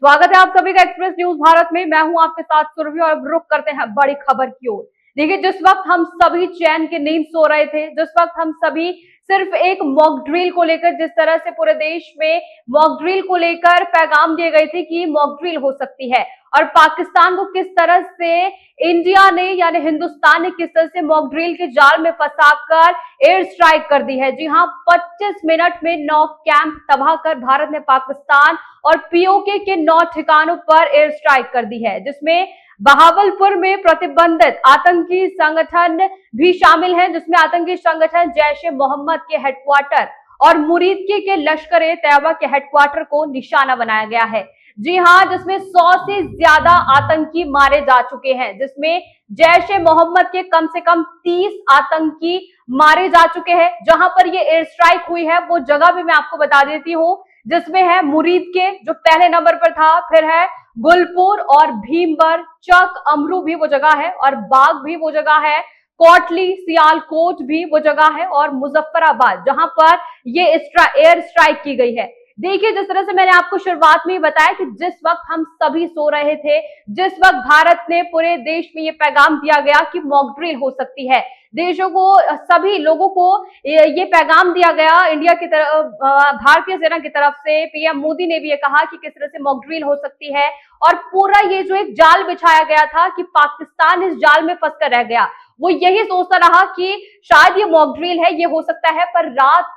स्वागत है आप सभी का एक्सप्रेस न्यूज भारत में। मैं हूं आपके साथ सुरभि और अब रुक करते हैं बड़ी खबर की ओर। देखिए, जिस वक्त हम सभी चैन की नींद सो रहे थे, जिस वक्त हम सभी सिर्फ एक मॉक ड्रिल को लेकर, जिस तरह से पूरे देश में मॉक ड्रिल को लेकर पैगाम दिए गए थे कि मॉक ड्रिल हो सकती है और पाकिस्तान को किस तरह से इंडिया ने यानी हिंदुस्तान ने किस तरह से मॉक ड्रिल के जाल में फंसाकर एयर स्ट्राइक कर दी है। जी हां, 25 मिनट में 9 कैंप तबाह कर भारत ने पाकिस्तान और पीओके के 9 ठिकानों पर एयर स्ट्राइक कर दी है, जिसमें बहावलपुर में प्रतिबंधित आतंकी संगठन भी शामिल हैं, जिसमें आतंकी संगठन जैश-ए-मोहम्मद के हेडक्वार्टर और मुरीदके के लश्कर-ए-तैयबा के हेडक्वार्टर को निशाना बनाया गया है। जी हां, जिसमें 100 से ज्यादा आतंकी मारे जा चुके हैं, जिसमें जैश-ए-मोहम्मद के कम से कम 30 आतंकी मारे जा चुके हैं। जहां पर ये एयर स्ट्राइक हुई है वो जगह भी मैं आपको बता देती हूँ, जिसमें है मुरीदके जो पहले नंबर पर था, फिर है गुलपुर और भीमबर, चक अमरू भी वो जगह है और बाग भी वो जगह है, कोटली सियालकोट भी वो जगह है और मुजफ्फराबाद जहां पर ये एयर स्ट्राइक की गई है। देखिए, जिस तरह से मैंने आपको शुरुआत में ही बताया कि जिस वक्त हम सभी सो रहे थे, जिस वक्त भारत ने पूरे देश में ये पैगाम दिया गया कि मॉक ड्रिल हो सकती है, देशों को, सभी लोगों को ये पैगाम दिया गया इंडिया की तरफ, भारतीय सेना की तरफ से। पीएम मोदी ने भी ये कहा कि किस तरह से मॉक ड्रिल हो सकती है और पूरा ये जो एक जाल बिछाया गया था कि पाकिस्तान इस जाल में फंसकर रह गया, वो यही सोचता रहा कि शायद ये मॉक ड्रिल है, ये हो सकता है। पर रात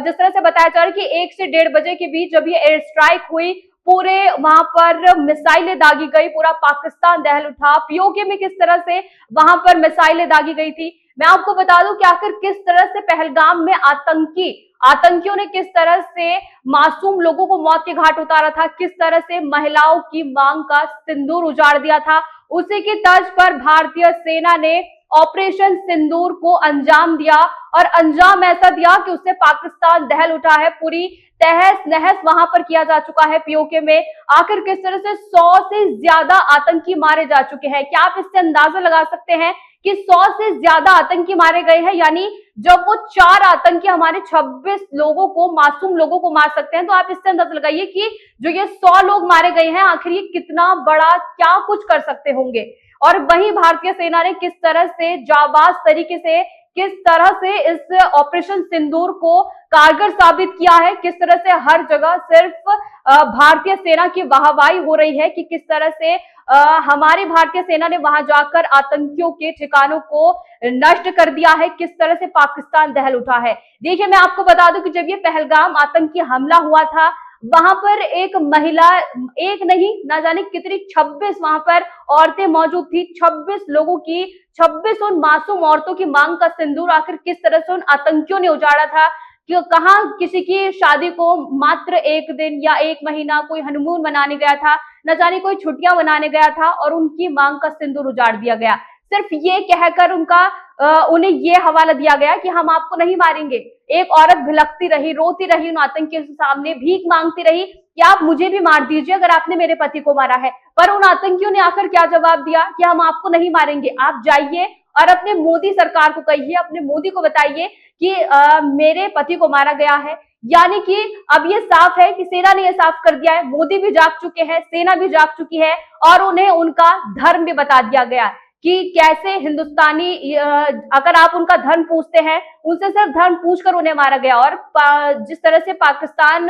जिस तरह से बताया जा रहा है कि 1 से 1:30 बजे के बीच जब ये एयर स्ट्राइक हुई, पूरे वहां पर मिसाइलें दागी गई, पूरा पाकिस्तान दहल उठा। पीओके में किस तरह से वहां पर मिसाइलें दागी गई थी, मैं आपको बता दूं कि आखिर किस तरह से पहलगाम में आतंकियों ने किस तरह से मासूम लोगों को मौत के घाट उतारा था, किस तरह से महिलाओं की मांग का सिंदूर उजाड़ दिया था। उसी की तर्ज पर भारतीय सेना ने ऑपरेशन सिंदूर को अंजाम दिया और अंजाम ऐसा दिया कि उससे पाकिस्तान दहल उठा है। पूरी तहस नहस वहां पर किया जा चुका है पीओके में। आखिर किस तरह से 100 से ज्यादा आतंकी मारे जा चुके हैं। क्या आप इससे अंदाजा लगा सकते हैं कि 100 से ज्यादा आतंकी मारे गए हैं? यानी जब वो 4 आतंकी हमारे 26 लोगों को, मासूम लोगों को मार सकते हैं, तो आप इससे अंदाजा लगाइए कि जो ये 100 लोग मारे गए हैं, आखिर ये कितना बड़ा, क्या कुछ कर सकते होंगे। और वहीं भारतीय सेना ने किस तरह से जाबाज तरीके से, किस तरह से इस ऑपरेशन सिंदूर को कारगर साबित किया है, किस तरह से हर जगह सिर्फ भारतीय सेना की वाहवाही हो रही है कि किस तरह से हमारी भारतीय सेना ने वहां जाकर आतंकियों के ठिकानों को नष्ट कर दिया है, किस तरह से पाकिस्तान दहल उठा है। देखिए, मैं आपको बता दूं कि जब ये पहलगाम आतंकी हमला हुआ था, वहां पर एक महिला, एक नहीं ना जाने कितनी 26 वहां पर औरतें मौजूद थी। 26 लोगों की, 26 उन मासूम औरतों की मांग का सिंदूर आखिर किस तरह से उन आतंकियों ने उजाड़ा था कि कहां किसी की शादी को मात्र 1 दिन या 1 महीना कोई हनीमून मनाने गया था, न जाने कोई छुट्टियां मनाने गया था और उनकी मांग का सिंदूर उजाड़ दिया गया। सिर्फ ये कहकर उन्हें ये हवाला दिया गया कि हम आपको नहीं मारेंगे। एक औरत भिलकती रही, रोती रही, उन आतंकियों के सामने भीख मांगती रही कि आप मुझे भी मार दीजिए अगर आपने मेरे पति को मारा है। पर उन आतंकियों ने आखिर क्या जवाब दिया कि हम आपको नहीं मारेंगे, आप जाइए और अपने मोदी सरकार को कहिए, अपने मोदी को बताइए कि मेरे पति को मारा गया है। यानी कि अब ये साफ है कि सेना ने ये साफ कर दिया है, मोदी भी जाग चुके हैं, सेना भी जाग चुकी है और उन्हें उनका धर्म भी बता दिया गया कि कैसे हिंदुस्तानी, अगर आप उनका धर्म पूछते हैं, उनसे सिर्फ धर्म पूछकर उन्हें मारा गया। और जिस तरह से पाकिस्तान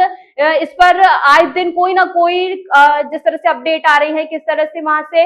इस पर आए दिन कोई ना कोई जिस तरह से अपडेट आ रही है, किस तरह से वहां से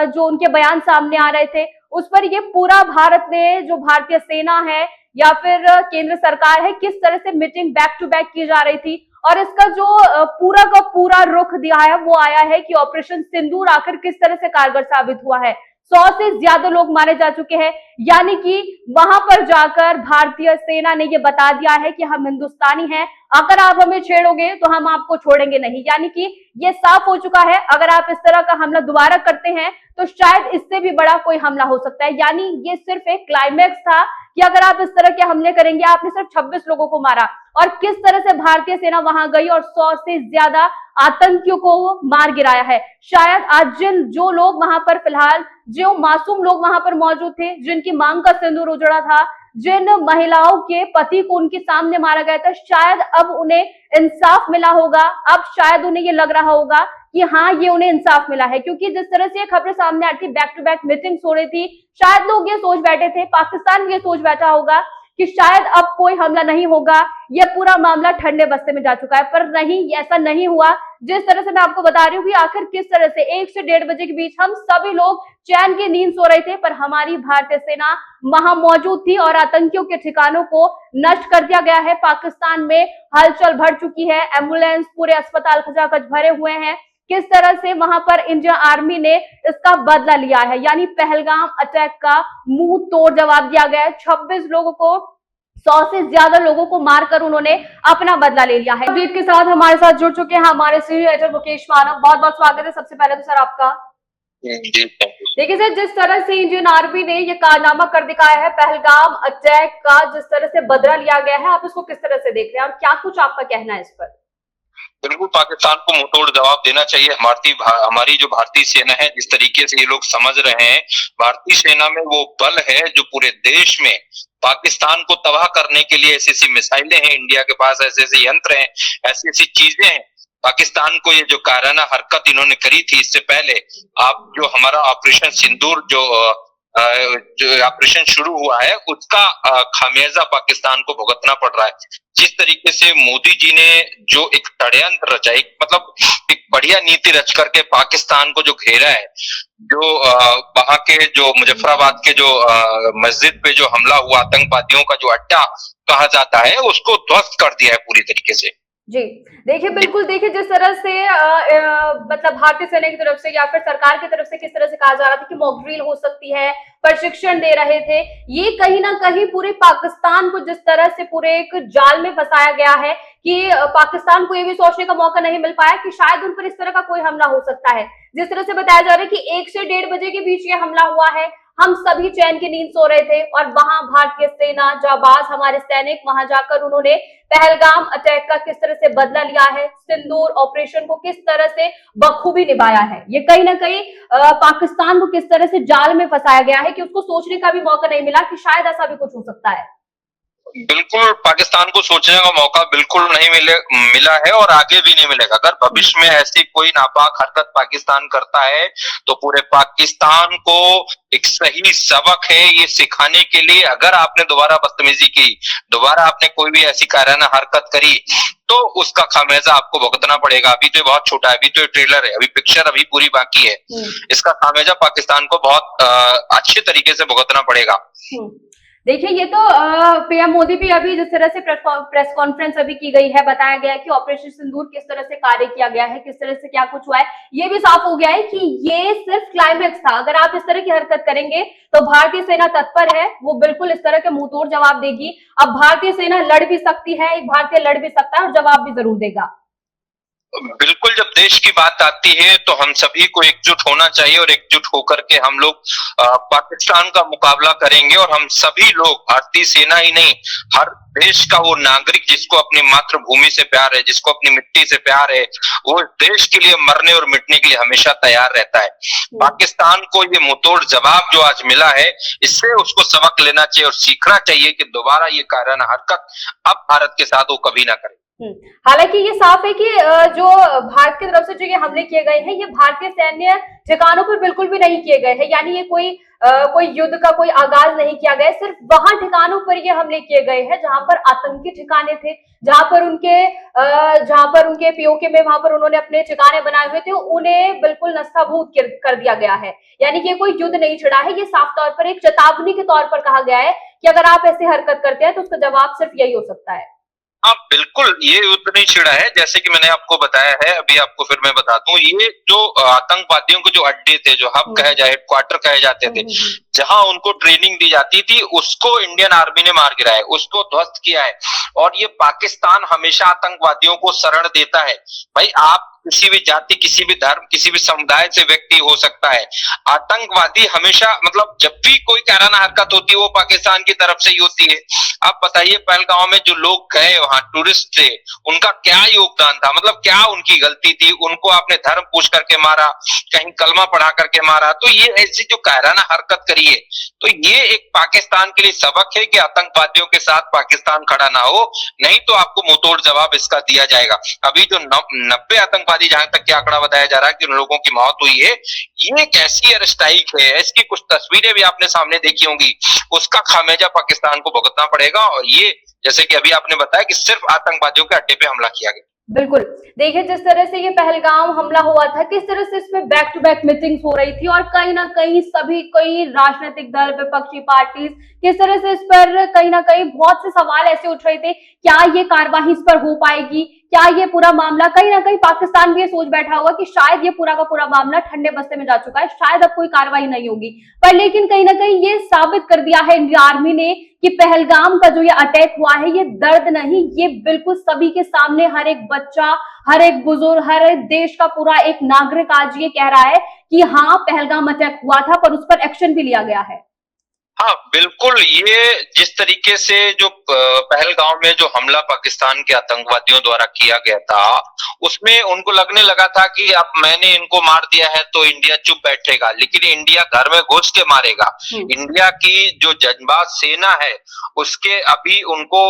जो उनके बयान सामने आ रहे थे, उस पर ये पूरा भारत ने, जो भारतीय सेना है या फिर केंद्र सरकार है, किस तरह से मीटिंग बैक टू बैक की जा रही थी और इसका जो पूरा का पूरा रुख दिया है वो आया है कि ऑपरेशन सिंदूर आखिर किस तरह से कारगर साबित हुआ है। 100 से ज्यादा लोग मारे जा चुके हैं। यानी कि वहां पर जाकर भारतीय सेना ने ये बता दिया है कि हम हिंदुस्तानी हैं, अगर आप हमें छेड़ोगे तो हम आपको छोड़ेंगे नहीं। यानी कि ये साफ हो चुका है, अगर आप इस तरह का हमला दोबारा करते हैं तो शायद इससे भी बड़ा कोई हमला हो सकता है। यानी ये सिर्फ एक क्लाइमैक्स था कि अगर आप इस तरह के हमले करेंगे, आपने सिर्फ 26 लोगों को मारा और किस तरह से भारतीय सेना वहां गई और 100 से ज्यादा आतंकियों को मार गिराया है। शायद आज जो लोग वहां पर, फिलहाल जो मासूम लोग वहां पर मौजूद थे, जिनकी मांग का सिंदूर उजड़ा था, जिन महिलाओं के पति को उनके सामने मारा गया था, शायद अब उन्हें इंसाफ मिला होगा। अब शायद उन्हें ये लग रहा होगा कि हाँ ये उन्हें इंसाफ मिला है, क्योंकि जिस तरह से ये खबरें सामने आ रही थी, बैक टू बैक मीटिंग्स हो रही थी, शायद लोग ये सोच बैठे थे, पाकिस्तान भी ये सोच बैठा होगा कि शायद अब कोई हमला नहीं होगा, यह पूरा मामला ठंडे बस्ते में जा चुका है, पर नहीं, ऐसा नहीं हुआ। जिस तरह से मैं आपको बता रही हूँ कि आखिर किस तरह से 1 से 1:30 बजे के बीच हम सभी लोग चैन की नींद सो रहे थे, पर हमारी भारतीय सेना वहां मौजूद थी और आतंकियों के ठिकानों को नष्ट कर दिया गया है। पाकिस्तान में हलचल बढ़ चुकी है, एम्बुलेंस, पूरे अस्पताल खचाखच भरे हुए हैं। किस तरह से वहां पर इंडियन आर्मी ने इसका बदला लिया है, यानी पहलगाम अटैक का मुंह तोड़ जवाब दिया गया है। 26 लोगों को, 100 से ज्यादा लोगों को मारकर उन्होंने अपना बदला ले लिया है। अपडेट के साथ हमारे साथ जुड़ चुके हैं हमारे सीनियर एडिटर मुकेश मानव। बहुत बहुत स्वागत है सबसे पहले तो सर आपका। देखिए सर, जिस तरह से इंडियन आर्मी ने ये कारनामा कर दिखाया है, पहलगाम अटैक का जिस तरह से बदला लिया गया है, आप इसको किस तरह से देख रहे हैं और क्या कुछ आपका कहना है इस पर? बिल्कुल, पाकिस्तान को मुंहतोड़ जवाब देना चाहिए। हमारी जो भारतीय सेना है, जिस तरीके से ये लोग समझ रहे हैं, भारतीय सेना में वो बल है जो पूरे देश में पाकिस्तान को तबाह करने के लिए ऐसी ऐसी मिसाइलें हैं, इंडिया के पास ऐसे ऐसे यंत्र हैं, ऐसी ऐसी चीजें हैं। पाकिस्तान को ये जो काराना हरकत इन्होंने करी थी इससे पहले, आप जो हमारा ऑपरेशन सिंदूर जो ऑपरेशन शुरू हुआ है, उसका खामियाजा पाकिस्तान को भुगतना पड़ रहा है। जिस तरीके से मोदी जी ने जो एक षड्यंत्र रचा, मतलब एक बढ़िया नीति रच करके पाकिस्तान को जो घेरा है, जो वहां के जो मुजफ्फराबाद के जो मस्जिद पे जो हमला हुआ, आतंकवादियों का जो अड्डा कहा जाता है, उसको ध्वस्त कर दिया है पूरी तरीके से। जी देखिए, बिल्कुल देखिए, जिस तरह से मतलब भारतीय सेना की तरफ से या फिर सरकार की तरफ से किस तरह से कहा जा रहा था कि मॉक ड्रिल हो सकती है, प्रशिक्षण दे रहे थे, ये कहीं ना कहीं पूरे पाकिस्तान को जिस तरह से पूरे एक जाल में फंसाया गया है कि पाकिस्तान को ये भी सोचने का मौका नहीं मिल पाया कि शायद उन पर इस तरह का कोई हमला हो सकता है। जिस तरह से बताया जा रहा है कि 1 से 1:30 बजे के बीच ये हमला हुआ है, हम सभी चैन की नींद सो रहे थे और वहां भारतीय सेना जाबाज हमारे सैनिक वहां जाकर उन्होंने पहलगाम अटैक का किस तरह से बदला लिया है, सिंदूर ऑपरेशन को किस तरह से बखूबी निभाया है। ये कहीं ना कहीं पाकिस्तान को किस तरह से जाल में फंसाया गया है कि उसको सोचने का भी मौका नहीं मिला कि शायद ऐसा भी कुछ हो सकता है। बिल्कुल, पाकिस्तान को सोचने का मौका बिल्कुल नहीं मिला है और आगे भी नहीं मिलेगा। अगर भविष्य में ऐसी कोई नापाक हरकत पाकिस्तान करता है तो पूरे पाकिस्तान को एक सही सबक है ये सिखाने के लिए। अगर आपने दोबारा बदतमीजी की, दोबारा आपने कोई भी ऐसी कायराना हरकत करी, तो उसका खामियाजा आपको भुगतना पड़ेगा। अभी तो ये बहुत छोटा है, अभी तो ये ट्रेलर है, अभी पिक्चर अभी पूरी बाकी है। इसका खामियाजा पाकिस्तान को बहुत अच्छे तरीके से भुगतना पड़ेगा। देखिए, ये तो पीएम मोदी भी अभी जिस तरह से प्रेस कॉन्फ्रेंस अभी की गई है, बताया गया है कि ऑपरेशन सिंदूर किस तरह से कार्य किया गया है, किस तरह से क्या कुछ हुआ है, ये भी साफ हो गया है कि ये सिर्फ क्लाइमेक्स था। अगर आप इस तरह की हरकत करेंगे तो भारतीय सेना तत्पर है, वो बिल्कुल इस तरह के मुंहतोड़ जवाब देगी। अब भारतीय सेना लड़ भी सकती है, एक भारतीय लड़ भी सकता है और जवाब भी जरूर देगा। बिल्कुल, जब देश की बात आती है तो हम सभी को एकजुट होना चाहिए और एकजुट होकर के हम लोग पाकिस्तान का मुकाबला करेंगे। और हम सभी लोग, भारतीय सेना ही नहीं, हर देश का वो नागरिक जिसको अपनी मातृभूमि से प्यार है, जिसको अपनी मिट्टी से प्यार है, वो देश के लिए मरने और मिटने के लिए हमेशा तैयार रहता है। पाकिस्तान को ये मुंहतोड़ जवाब जो आज मिला है, इससे उसको सबक लेना चाहिए और सीखना चाहिए कि दोबारा ये कायराना हरकत अब भारत के साथ वो कभी ना करे। हालांकि ये साफ है कि जो भारत की तरफ से जो ये हमले किए गए हैं, ये भारतीय सैन्य ठिकानों पर बिल्कुल भी नहीं किए गए हैं, यानी ये कोई युद्ध का कोई आगाज नहीं किया गया, सिर्फ वहां ठिकानों पर ये हमले किए गए हैं जहां पर आतंकी ठिकाने थे, जहां पर उनके पीओके में वहां पर उन्होंने अपने ठिकाने बनाए हुए थे, उन्हें बिल्कुल नस्ताभूत कर दिया गया है। यानी कि कोई युद्ध नहीं छिड़ा है, ये साफ तौर पर एक चेतावनी के तौर पर कहा गया है कि अगर आप ऐसी हरकत करते हैं तो उसका जवाब सिर्फ यही हो सकता है। हाँ बिल्कुल, ये युद्ध नहीं छिड़ा है, जैसे कि मैंने आपको बताया है, अभी आपको फिर मैं बता दूं, ये जो आतंकवादियों के जो अड्डे थे, जो हब कहे जाए, हेडक्वार्टर कहे जाते थे, जहां उनको ट्रेनिंग दी जाती थी, उसको इंडियन आर्मी ने मार गिराया है, उसको ध्वस्त किया है। और ये पाकिस्तान हमेशा आतंकवादियों को शरण देता है। भाई, आप किसी भी जाति, किसी भी धर्म, किसी भी समुदाय से व्यक्ति हो सकता है, आतंकवादी हमेशा, मतलब जब भी कोई कायराना हरकत होती है वो पाकिस्तान की तरफ से ही होती है। आप बताइए, पहलगांव में जो लोग गए, वहां टूरिस्ट थे, उनका क्या योगदान था, मतलब क्या उनकी गलती थी? उनको आपने धर्म पूछ करके मारा, कहीं कलमा पढ़ा करके मारा। तो ये ऐसी जो कायराना हरकत करी है, तो ये एक पाकिस्तान के लिए सबक है कि आतंकवादियों के साथ पाकिस्तान खड़ा ना हो, नहीं तो आपको मुंहतोड़ जवाब इसका दिया जाएगा। अभी जो 90 आतंकवादी आतंकवादी, जहां तक कि आंकड़ा बताया जा रहा है कि उन लोगों की मौत हुई है। ये एक ऐसी एयर स्ट्राइक है, इसकी कुछ तस्वीरें भी आपने सामने देखी होंगी, उसका खामियाजा पाकिस्तान को भुगतना पड़ेगा। और ये जैसे कि अभी आपने बताया कि सिर्फ आतंकवादियों के अड्डे पे हमला किया गया। बिल्कुल। देखिए, जिस तरह से ये पहलगाम हमला हुआ था, किस तरह से इसमें बैक टू बैक मीटिंग्स हो रही थी और कहीं ना कहीं सभी कई राजनीतिक दल, विपक्षी पार्टी किस तरह से इस पर कहीं ना कहीं बहुत से सवाल ऐसे उठ रहे थे, क्या ये कार्यवाही इस पर हो पाएगी, क्या ये पूरा मामला, कहीं ना कहीं पाकिस्तान भी ये सोच बैठा होगा कि शायद ये पूरा का पूरा मामला ठंडे बस्ते में जा चुका है, शायद अब कोई कार्रवाई नहीं होगी। पर लेकिन कहीं ना कहीं ये साबित कर दिया है इंडियन आर्मी ने कि पहलगाम का जो ये अटैक हुआ है, ये दर्द नहीं, ये बिल्कुल सभी के सामने, हर एक बच्चा, हर एक बुजुर्ग, हर एक देश का पूरा एक नागरिक आज ये कह रहा है कि हाँ, पहलगाम अटैक हुआ था, पर उस पर एक्शन भी लिया गया है। हाँ, बिल्कुल। ये जिस तरीके से जो पहलगाम में जो हमला पाकिस्तान के आतंकवादियों द्वारा किया गया था, उसमें उनको लगने लगा था कि अब मैंने इनको मार दिया है तो इंडिया चुप बैठेगा, लेकिन इंडिया घर में घुस के मारेगा। इंडिया की जो जज्बात सेना है, उसके अभी उनको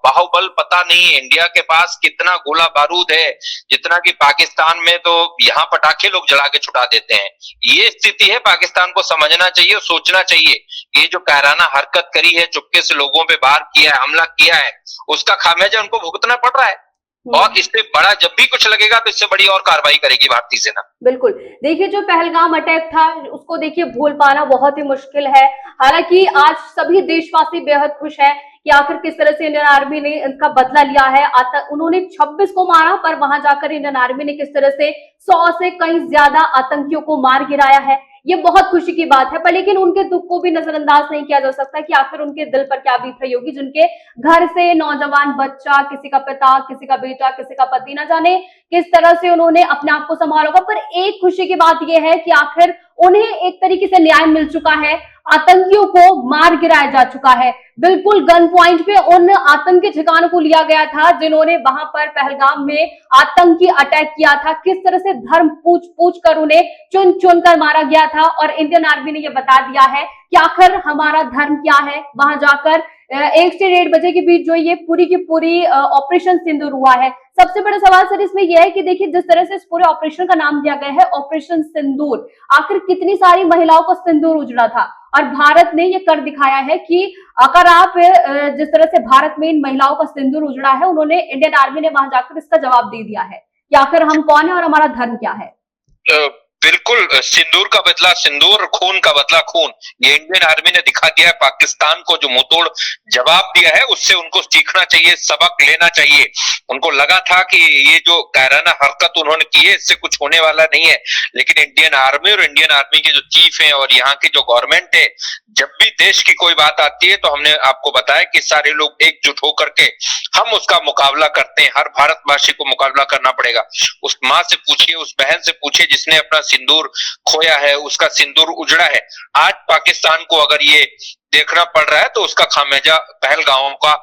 बाहुबल पता नहीं है, इंडिया के पास कितना गोला बारूद है, जितना कि पाकिस्तान में तो यहाँ पटाखे लोग जला के छुटा देते हैं। ये स्थिति है, पाकिस्तान को समझना चाहिए और सोचना चाहिए, ये जो कायराना हरकत करी है, चुपके से लोगों पे वार किया है, हमला किया है, उसका खामियाजा उनको भुगतना पड़ रहा है। और इससे बड़ा जब भी कुछ लगेगा तो इससे बड़ी और कार्रवाई करेगी भारतीय सेना। बिल्कुल। देखिए, जो पहलगाम अटैक था, उसको देखिए भूल पाना बहुत ही मुश्किल है। हालांकि आज सभी देशवासी बेहद खुश हैं कि आखिर किस तरह से इंडियन आर्मी ने इसका बदला लिया है। उन्होंने 26 को मारा, पर वहां जाकर इंडियन आर्मी ने किस तरह से 100 से कहीं ज्यादा आतंकियों को मार गिराया है, ये बहुत खुशी की बात है। पर लेकिन उनके दुख को भी नजरअंदाज नहीं किया जा सकता कि आखिर उनके दिल पर क्या बीत रही होगी, जिनके घर से नौजवान बच्चा, किसी का पिता, किसी का बेटा, किसी का पति, न जाने किस तरह से उन्होंने अपने आप को संभाला होगा। पर एक खुशी की बात यह है कि आखिर उन्हें एक तरीके से न्याय मिल चुका है, आतंकियों को मार गिराया जा चुका है। बिल्कुल गन पॉइंट पे उन आतंकी ठिकानों को लिया गया था जिन्होंने वहां पर पहलगाम में आतंकी अटैक किया था। किस तरह से धर्म पूछ पूछ कर उन्हें चुन चुन कर मारा गया था, और इंडियन आर्मी ने यह बता दिया है कि आखिर हमारा धर्म क्या है। वहां जाकर 1 से 1.5 बजे के बीच जो ये पूरी की पूरी ऑपरेशन सिंदूर हुआ है। सबसे बड़ा सवाल सर इसमें यह है कि देखिए, जिस तरह से इस पूरे ऑपरेशन का नाम दिया गया है ऑपरेशन सिंदूर, आखिर कितनी सारी महिलाओं को सिंदूर उजड़ा था, और भारत ने ये कर दिखाया है कि अगर आप जिस तरह से भारत में इन महिलाओं का सिंदूर उजड़ा है, उन्होंने, इंडियन आर्मी ने वहां जाकर इसका जवाब दे दिया है कि आखिर हम कौन है और हमारा धर्म क्या है। बिल्कुल, सिंदूर का बदला सिंदूर, खून का बदला खून, ये इंडियन आर्मी ने दिखा दिया है। पाकिस्तान को जो मुंहतोड़ जवाब दिया है, उससे उनको सीखना चाहिए, सबक लेना चाहिए। उनको लगा था कि ये जो कायराना हरकत उन्होंने की है, इससे कुछ होने वाला नहीं है, लेकिन इंडियन आर्मी और इंडियन आर्मी के जो चीफ हैं और यहाँ की जो गवर्नमेंट है, जब भी देश की कोई बात आती है तो हमने आपको बताया कि सारे लोग एकजुट होकर के हम उसका मुकाबला करते हैं। हर भारतवासी को मुकाबला करना पड़ेगा। उस माँ से पूछिए, उस बहन से पूछिए जिसने अपना सिंदूर खोया है, उसका सिंदूर उजड़ा है। आज पाकिस्तान को अगर ये देखना पड़ रहा है तो उसका खामियाजा पहलगाम का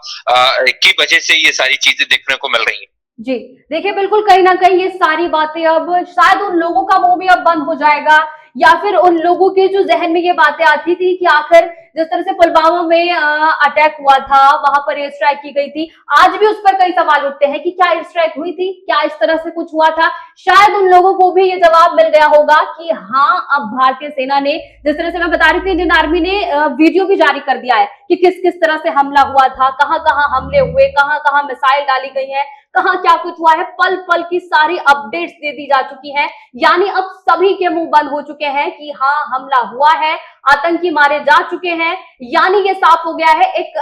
की वजह से ये सारी चीजें देखने को मिल रही है। जी देखिए, बिल्कुल कहीं ना कहीं ये सारी बातें अब शायद उन लोगों का मुंह भी अब बंद हो जाएगा, या फिर उन लोगों के जो जहन में ये बातें आती थी कि आखिर जिस तरह से पुलवामा में अटैक हुआ था, वहां पर एयर स्ट्राइक की गई थी, आज भी उस पर कई सवाल उठते हैं कि क्या एयर स्ट्राइक हुई थी, क्या इस तरह से कुछ हुआ था। शायद उन लोगों को भी ये जवाब मिल गया होगा कि हाँ, अब भारतीय सेना ने, जिस तरह से मैं बता रही थी, इंडियन आर्मी ने वीडियो भी जारी कर दिया है कि किस किस तरह से हमला हुआ था, कहाँ कहाँ हमले हुए, कहाँ कहाँ मिसाइल डाली गई है, कहाँ क्या कुछ हुआ है, पल पल की सारी अपडेट्स दे दी जा चुकी हैं। यानी अब सभी के मुंह बंद हो चुके हैं कि हाँ, हमला हुआ है, आतंकी मारे जा चुके हैं। यानी ये साफ हो गया है। एक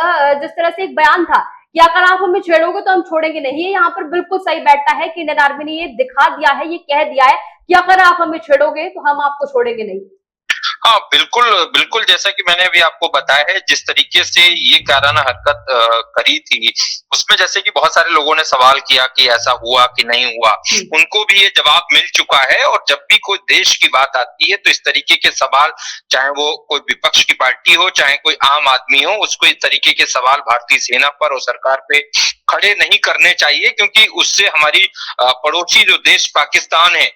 जिस तरह से एक बयान था कि अगर आप हमें छेड़ोगे तो हम छोड़ेंगे नहीं, यहाँ पर बिल्कुल सही बैठता है कि इंडियन आर्मी ने ये दिखा दिया है, ये कह दिया है कि अगर आप हमें छेड़ोगे तो हम आपको छोड़ेंगे नहीं। हाँ, बिल्कुल बिल्कुल, जैसा कि मैंने अभी आपको बताया है, जिस तरीके से ये कायराना हरकत करी थी, उसमें जैसे कि बहुत सारे लोगों ने सवाल किया कि ऐसा हुआ कि नहीं हुआ, उनको भी ये जवाब मिल चुका है। और जब भी कोई देश की बात आती है तो इस तरीके के सवाल, चाहे वो कोई विपक्ष की पार्टी हो, चाहे कोई आम आदमी हो, उसको इस तरीके के सवाल भारतीय सेना पर और सरकार पे खड़े नहीं करने चाहिए, क्योंकि उससे हमारी पड़ोसी जो देश पाकिस्तान है,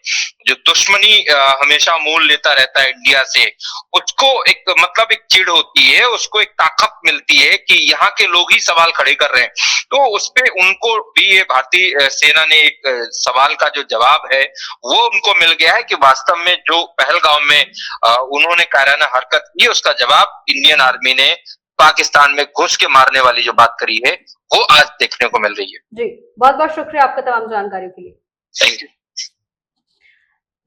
जो दुश्मनी हमेशा मोल लेता रहता है इंडिया से, उसको एक मतलब एक चिढ़ होती है, उसको एक ताकत मिलती है कि यहाँ के लोग ही सवाल खड़े कर रहे हैं। तो उस पे उनको भी ये भारतीय सेना ने एक सवाल का जो जवाब है वो उनको मिल गया है कि वास्तव में जो पहलगाम में उन्होंने कायराना हरकत की, उसका जवाब इंडियन आर्मी ने पाकिस्तान में घुस के मारने वाली जो बात करी है वो आज देखने को मिल रही है। जी, बहुत बहुत शुक्रिया आपका तमाम जानकारी के लिए। Thank you.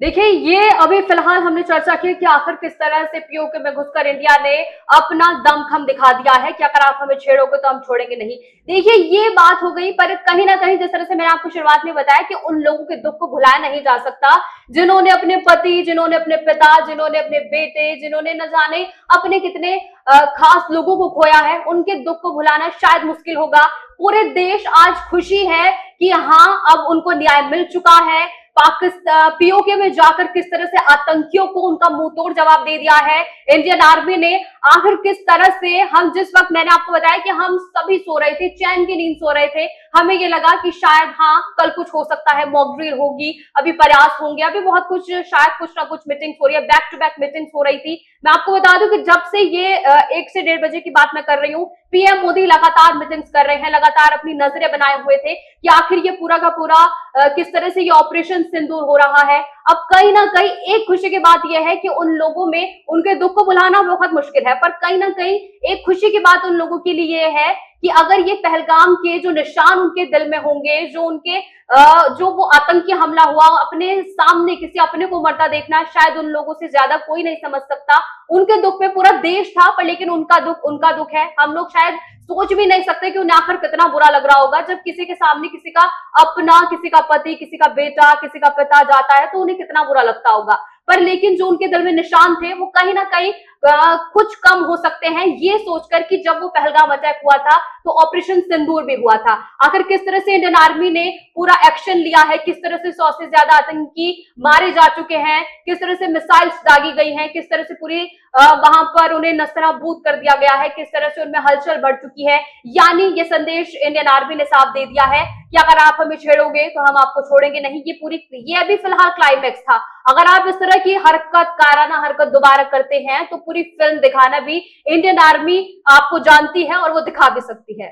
देखिए, ये अभी फिलहाल हमने चर्चा की कि आखिर किस तरह से पीओके में घुसकर इंडिया ने अपना दमखम दिखा दिया है कि अगर आप हमें छेड़ोगे तो हम छोड़ेंगे नहीं। देखिए, ये बात हो गई, पर कहीं ना कहीं जिस तरह से मैंने आपको शुरुआत में बताया कि उन लोगों के दुख को भुलाया नहीं जा सकता जिन्होंने अपने पति, जिन्होंने अपने पिता, जिन्होंने अपने बेटे, जिन्होंने न जाने अपने कितने खास लोगों को खोया है, उनके दुख को भुलाना शायद मुश्किल होगा। पूरे देश आज खुशी है कि हाँ, अब उनको न्याय मिल चुका है। पाकिस्तान पीओके में जाकर किस तरह से आतंकियों को उनका मुंहतोड़ जवाब दे दिया है इंडियन आर्मी ने। आखिर किस तरह से हम, जिस वक्त मैंने आपको बताया कि हम सभी सो रहे थे, चैन की नींद सो रहे थे, हमें ये लगा कि शायद हाँ कल कुछ हो सकता है, मॉक ड्रिल होगी, अभी प्रयास होंगे, अभी बहुत कुछ, शायद कुछ ना कुछ मीटिंग हो रही है, बैक टू बैक मीटिंग हो रही थी। मैं आपको बता दूं कि जब से ये 1 से 1.5 बजे की बात मैं कर रही हूँ, पीएम मोदी लगातार मीटिंग्स कर रहे हैं, लगातार अपनी नजरें बनाए हुए थे कि आखिर ये पूरा का पूरा किस तरह से ये ऑपरेशन सिंदूर हो रहा है। अब कहीं ना कहीं एक खुशी की बात यह है कि उन लोगों में उनके दुख को भुलाना बहुत मुश्किल है, पर कहीं ना कहीं एक खुशी की बात उन लोगों के लिए है कि अगर ये पहलगाम के जो निशान उनके दिल में होंगे, जो उनके जो वो आतंकी हमला हुआ, अपने सामने किसी अपने को मरता देखना शायद उन लोगों से ज्यादा कोई नहीं समझ सकता। उनके दुख में पूरा देश था, पर लेकिन उनका दुख है। हम लोग शायद सोच भी नहीं सकते कि उन्हें आखिर कितना बुरा लग रहा होगा जब किसी के सामने किसी का अपना, किसी का पति, किसी का बेटा, किसी का पिता जाता है, तो उन्हें कितना बुरा लगता होगा। पर लेकिन जो उनके दिल में निशान थे वो कहीं ना कहीं कुछ कम हो सकते हैं, ये सोचकर कि जब वो पहलगाम अटैक हुआ था तो ऑपरेशन सिंदूर भी हुआ था। आखिर किस तरह से इंडियन आर्मी ने पूरा एक्शन लिया है, किस तरह से 100 से ज्यादा आतंकी मारे जा चुके हैं, किस तरह से मिसाइल्स दागी गई हैं, किस तरह से पूरी वहां पर उन्हें नस्तनाबूद कर दिया गया है, किस तरह से उनमें हलचल बढ़ चुकी है। यानी ये संदेश इंडियन आर्मी ने साफ दे दिया है कि अगर आप हमें छेड़ोगे तो हम आपको छोड़ेंगे नहीं। ये अभी फिलहाल क्लाइमैक्स था। अगर आप इस तरह की हरकत, कायराना हरकत दोबारा करते हैं तो पूरी फिल्म दिखाना भी इंडियन आर्मी आपको जानती है और वो दिखा भी सकती है।